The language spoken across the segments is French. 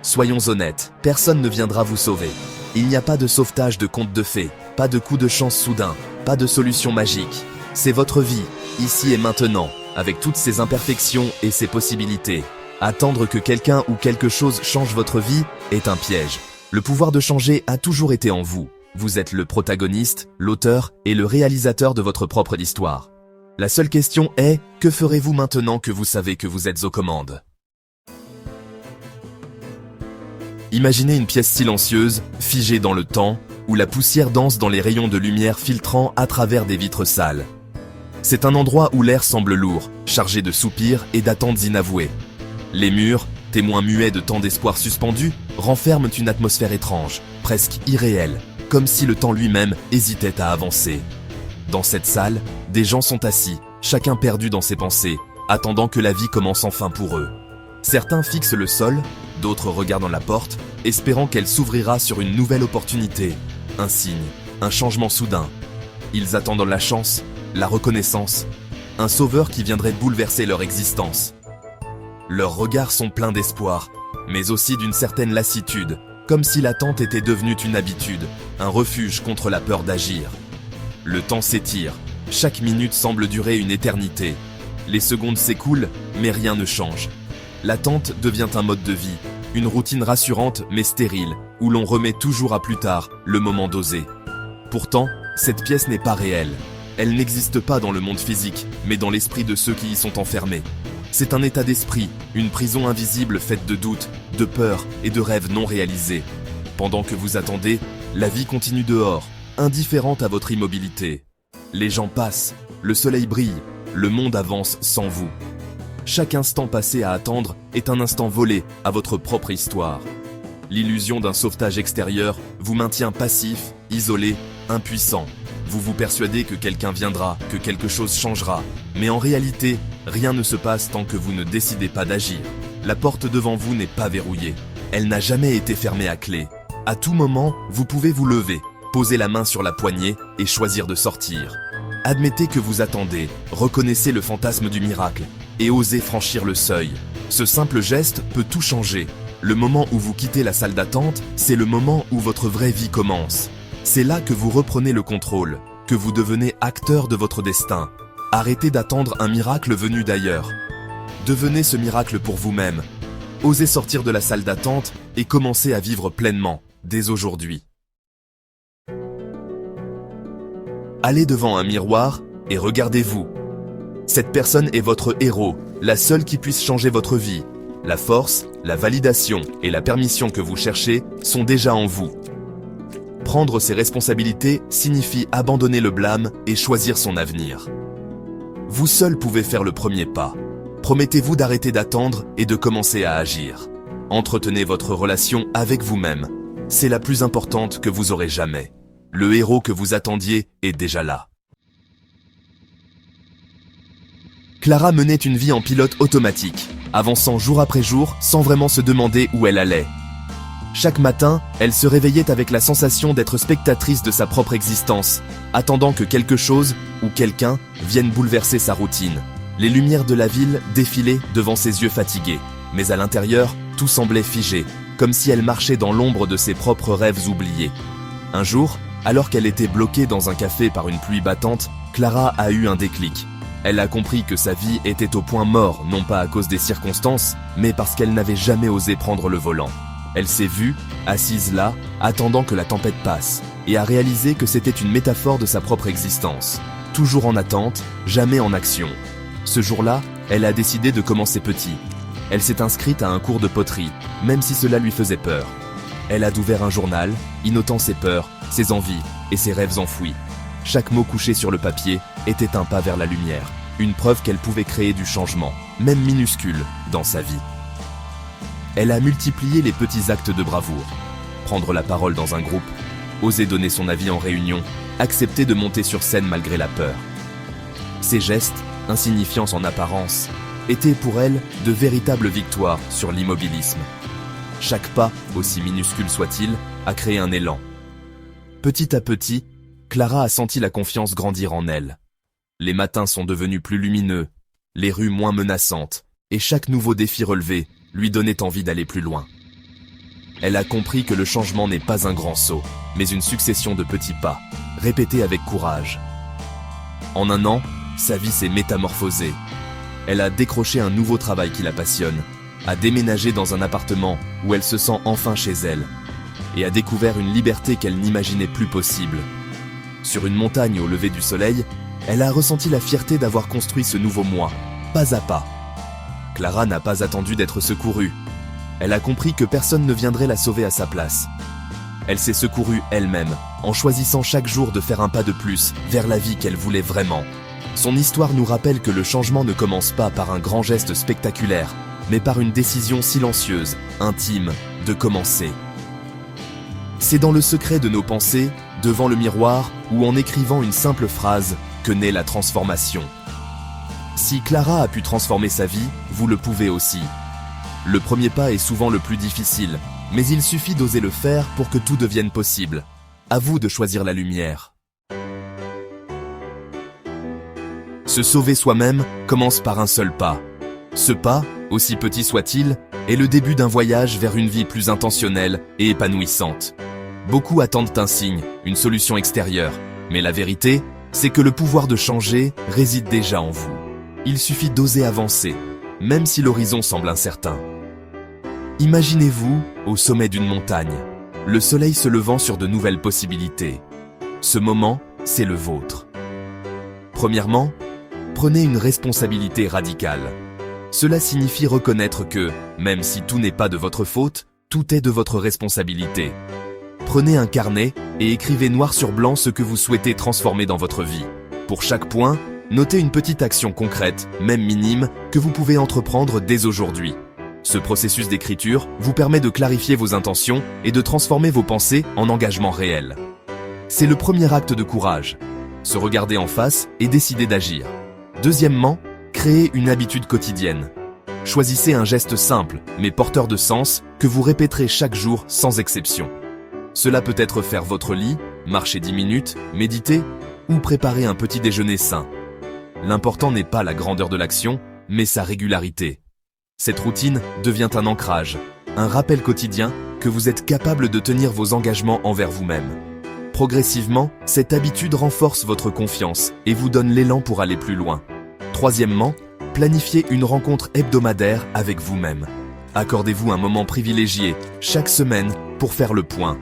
Soyons honnêtes, personne ne viendra vous sauver. Il n'y a pas de sauvetage de conte de fées, pas de coup de chance soudain, pas de solution magique. C'est votre vie, ici et maintenant, avec toutes ses imperfections et ses possibilités. Attendre que quelqu'un ou quelque chose change votre vie est un piège. Le pouvoir de changer a toujours été en vous. Vous êtes le protagoniste, l'auteur et le réalisateur de votre propre histoire. La seule question est, que ferez-vous maintenant que vous savez que vous êtes aux commandes ? Imaginez une pièce silencieuse, figée dans le temps, où la poussière danse dans les rayons de lumière filtrant à travers des vitres sales. C'est un endroit où l'air semble lourd, chargé de soupirs et d'attentes inavouées. Les murs, témoins muets de tant d'espoir suspendus, renferment une atmosphère étrange, presque irréelle, comme si le temps lui-même hésitait à avancer. Dans cette salle, des gens sont assis, chacun perdu dans ses pensées, attendant que la vie commence enfin pour eux. Certains fixent le sol, d'autres regardent la porte, espérant qu'elle s'ouvrira sur une nouvelle opportunité, un signe, un changement soudain. Ils attendent la chance, la reconnaissance, un sauveur qui viendrait bouleverser leur existence. Leurs regards sont pleins d'espoir, mais aussi d'une certaine lassitude, comme si l'attente était devenue une habitude, un refuge contre la peur d'agir. Le temps s'étire, chaque minute semble durer une éternité. Les secondes s'écoulent, mais rien ne change. L'attente devient un mode de vie, une routine rassurante mais stérile, où l'on remet toujours à plus tard le moment d'oser. Pourtant, cette pièce n'est pas réelle. Elle n'existe pas dans le monde physique, mais dans l'esprit de ceux qui y sont enfermés. C'est un état d'esprit, une prison invisible faite de doutes, de peurs et de rêves non réalisés. Pendant que vous attendez, la vie continue dehors, indifférente à votre immobilité. Les gens passent, le soleil brille, le monde avance sans vous. Chaque instant passé à attendre est un instant volé à votre propre histoire. L'illusion d'un sauvetage extérieur vous maintient passif, isolé, impuissant. Vous vous persuadez que quelqu'un viendra, que quelque chose changera. Mais en réalité, rien ne se passe tant que vous ne décidez pas d'agir. La porte devant vous n'est pas verrouillée. Elle n'a jamais été fermée à clé. À tout moment, vous pouvez vous lever, poser la main sur la poignée et choisir de sortir. Admettez que vous attendez, reconnaissez le fantasme du miracle et osez franchir le seuil. Ce simple geste peut tout changer. Le moment où vous quittez la salle d'attente, c'est le moment où votre vraie vie commence. C'est là que vous reprenez le contrôle, que vous devenez acteur de votre destin. Arrêtez d'attendre un miracle venu d'ailleurs. Devenez ce miracle pour vous-même. Osez sortir de la salle d'attente et commencez à vivre pleinement, dès aujourd'hui. Allez devant un miroir et regardez-vous. Cette personne est votre héros, la seule qui puisse changer votre vie. La force, la validation et la permission que vous cherchez sont déjà en vous. Prendre ses responsabilités signifie abandonner le blâme et choisir son avenir. Vous seul pouvez faire le premier pas. Promettez-vous d'arrêter d'attendre et de commencer à agir. Entretenez votre relation avec vous-même. C'est la plus importante que vous aurez jamais. Le héros que vous attendiez est déjà là. Clara menait une vie en pilote automatique, avançant jour après jour sans vraiment se demander où elle allait. Chaque matin, elle se réveillait avec la sensation d'être spectatrice de sa propre existence, attendant que quelque chose ou quelqu'un vienne bouleverser sa routine. Les lumières de la ville défilaient devant ses yeux fatigués, mais à l'intérieur, tout semblait figé, comme si elle marchait dans l'ombre de ses propres rêves oubliés. Un jour, alors qu'elle était bloquée dans un café par une pluie battante, Clara a eu un déclic. Elle a compris que sa vie était au point mort, non pas à cause des circonstances, mais parce qu'elle n'avait jamais osé prendre le volant. Elle s'est vue, assise là, attendant que la tempête passe, et a réalisé que c'était une métaphore de sa propre existence. Toujours en attente, jamais en action. Ce jour-là, elle a décidé de commencer petit. Elle s'est inscrite à un cours de poterie, même si cela lui faisait peur. Elle a ouvert un journal, y notant ses peurs, ses envies et ses rêves enfouis. Chaque mot couché sur le papier était un pas vers la lumière, une preuve qu'elle pouvait créer du changement, même minuscule, dans sa vie. Elle a multiplié les petits actes de bravoure. Prendre la parole dans un groupe, oser donner son avis en réunion, accepter de monter sur scène malgré la peur. Ces gestes, insignifiants en apparence, étaient pour elle de véritables victoires sur l'immobilisme. Chaque pas, aussi minuscule soit-il, a créé un élan. Petit à petit, Clara a senti la confiance grandir en elle. Les matins sont devenus plus lumineux, les rues moins menaçantes, et chaque nouveau défi relevé lui donnait envie d'aller plus loin. Elle a compris que le changement n'est pas un grand saut, mais une succession de petits pas, répétés avec courage. En un an, sa vie s'est métamorphosée. Elle a décroché un nouveau travail qui la passionne, a déménagé dans un appartement où elle se sent enfin chez elle, et a découvert une liberté qu'elle n'imaginait plus possible. Sur une montagne au lever du soleil, elle a ressenti la fierté d'avoir construit ce nouveau moi, pas à pas. Clara n'a pas attendu d'être secourue. Elle a compris que personne ne viendrait la sauver à sa place. Elle s'est secourue elle-même, en choisissant chaque jour de faire un pas de plus vers la vie qu'elle voulait vraiment. Son histoire nous rappelle que le changement ne commence pas par un grand geste spectaculaire, mais par une décision silencieuse, intime, de commencer. C'est dans le secret de nos pensées, devant le miroir ou en écrivant une simple phrase que naît la transformation. Si Clara a pu transformer sa vie, vous le pouvez aussi. Le premier pas est souvent le plus difficile, mais il suffit d'oser le faire pour que tout devienne possible. À vous de choisir la lumière. Se sauver soi-même commence par un seul pas. Ce pas, aussi petit soit-il, est le début d'un voyage vers une vie plus intentionnelle et épanouissante. Beaucoup attendent un signe, une solution extérieure, mais la vérité, c'est que le pouvoir de changer réside déjà en vous. Il suffit d'oser avancer, même si l'horizon semble incertain. Imaginez-vous au sommet d'une montagne, le soleil se levant sur de nouvelles possibilités. Ce moment, c'est le vôtre. Premièrement, prenez une responsabilité radicale. Cela signifie reconnaître que, même si tout n'est pas de votre faute, tout est de votre responsabilité. Prenez un carnet et écrivez noir sur blanc ce que vous souhaitez transformer dans votre vie. Pour chaque point, notez une petite action concrète, même minime, que vous pouvez entreprendre dès aujourd'hui. Ce processus d'écriture vous permet de clarifier vos intentions et de transformer vos pensées en engagements réels. C'est le premier acte de courage. Se regarder en face et décider d'agir. Deuxièmement, créez une habitude quotidienne. Choisissez un geste simple, mais porteur de sens, que vous répéterez chaque jour sans exception. Cela peut être faire votre lit, marcher 10 minutes, méditer ou préparer un petit déjeuner sain. L'important n'est pas la grandeur de l'action, mais sa régularité. Cette routine devient un ancrage, un rappel quotidien que vous êtes capable de tenir vos engagements envers vous-même. Progressivement, cette habitude renforce votre confiance et vous donne l'élan pour aller plus loin. Troisièmement, planifiez une rencontre hebdomadaire avec vous-même. Accordez-vous un moment privilégié, chaque semaine, pour faire le point.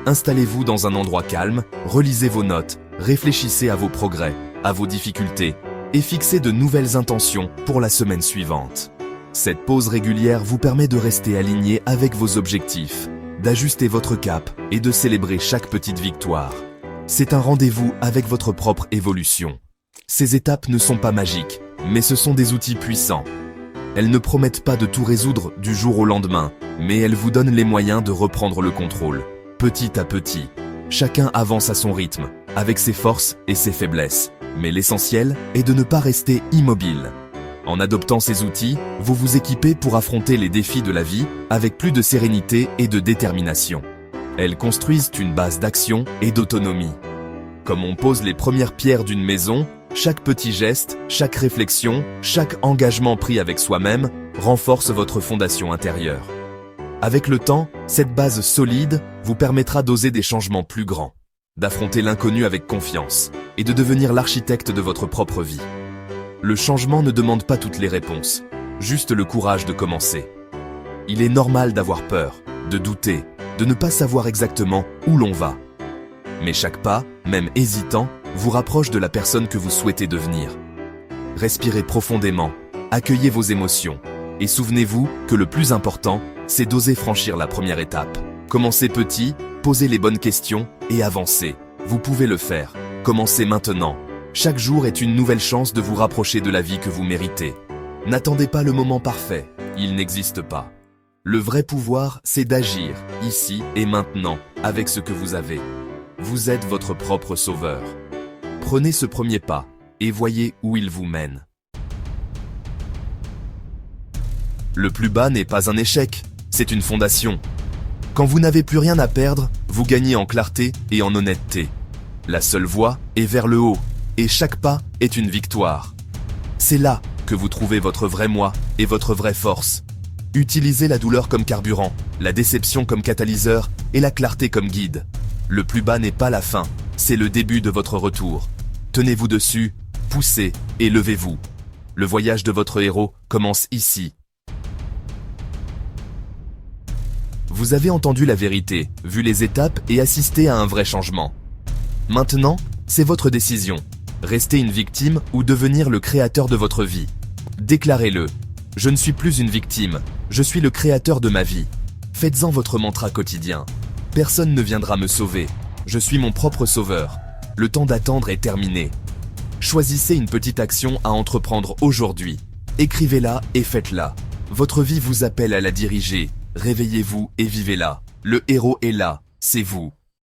Installez-vous dans un endroit calme, relisez vos notes, réfléchissez à vos progrès, à vos difficultés, et fixez de nouvelles intentions pour la semaine suivante. Cette pause régulière vous permet de rester aligné avec vos objectifs, d'ajuster votre cap et de célébrer chaque petite victoire. C'est un rendez-vous avec votre propre évolution. Ces étapes ne sont pas magiques, mais ce sont des outils puissants. Elles ne promettent pas de tout résoudre du jour au lendemain, mais elles vous donnent les moyens de reprendre le contrôle. Petit à petit, chacun avance à son rythme, avec ses forces et ses faiblesses. Mais l'essentiel est de ne pas rester immobile. En adoptant ces outils, vous vous équipez pour affronter les défis de la vie avec plus de sérénité et de détermination. Elles construisent une base d'action et d'autonomie. Comme on pose les premières pierres d'une maison, chaque petit geste, chaque réflexion, chaque engagement pris avec soi-même renforce votre fondation intérieure. Avec le temps, cette base solide vous permettra d'oser des changements plus grands, d'affronter l'inconnu avec confiance et de devenir l'architecte de votre propre vie. Le changement ne demande pas toutes les réponses, juste le courage de commencer. Il est normal d'avoir peur, de douter, de ne pas savoir exactement où l'on va. Mais chaque pas, même hésitant, vous rapproche de la personne que vous souhaitez devenir. Respirez profondément, accueillez vos émotions, et souvenez-vous que le plus important, c'est d'oser franchir la première étape. Commencez petit, posez les bonnes questions et avancez. Vous pouvez le faire. Commencez maintenant. Chaque jour est une nouvelle chance de vous rapprocher de la vie que vous méritez. N'attendez pas le moment parfait, il n'existe pas. Le vrai pouvoir, c'est d'agir, ici et maintenant, avec ce que vous avez. Vous êtes votre propre sauveur. Prenez ce premier pas et voyez où il vous mène. Le plus bas n'est pas un échec, c'est une fondation. Quand vous n'avez plus rien à perdre, vous gagnez en clarté et en honnêteté. La seule voie est vers le haut, et chaque pas est une victoire. C'est là que vous trouvez votre vrai moi et votre vraie force. Utilisez la douleur comme carburant, la déception comme catalyseur et la clarté comme guide. Le plus bas n'est pas la fin, c'est le début de votre retour. Tenez-vous dessus, poussez et levez-vous. Le voyage de votre héros commence ici. Vous avez entendu la vérité, vu les étapes et assisté à un vrai changement. Maintenant, c'est votre décision. Rester une victime ou devenir le créateur de votre vie. Déclarez-le. Je ne suis plus une victime, je suis le créateur de ma vie. Faites-en votre mantra quotidien. Personne ne viendra me sauver. Je suis mon propre sauveur. Le temps d'attendre est terminé. Choisissez une petite action à entreprendre aujourd'hui. Écrivez-la et faites-la. Votre vie vous appelle à la diriger. Réveillez-vous et vivez-la. Le héros est là, c'est vous.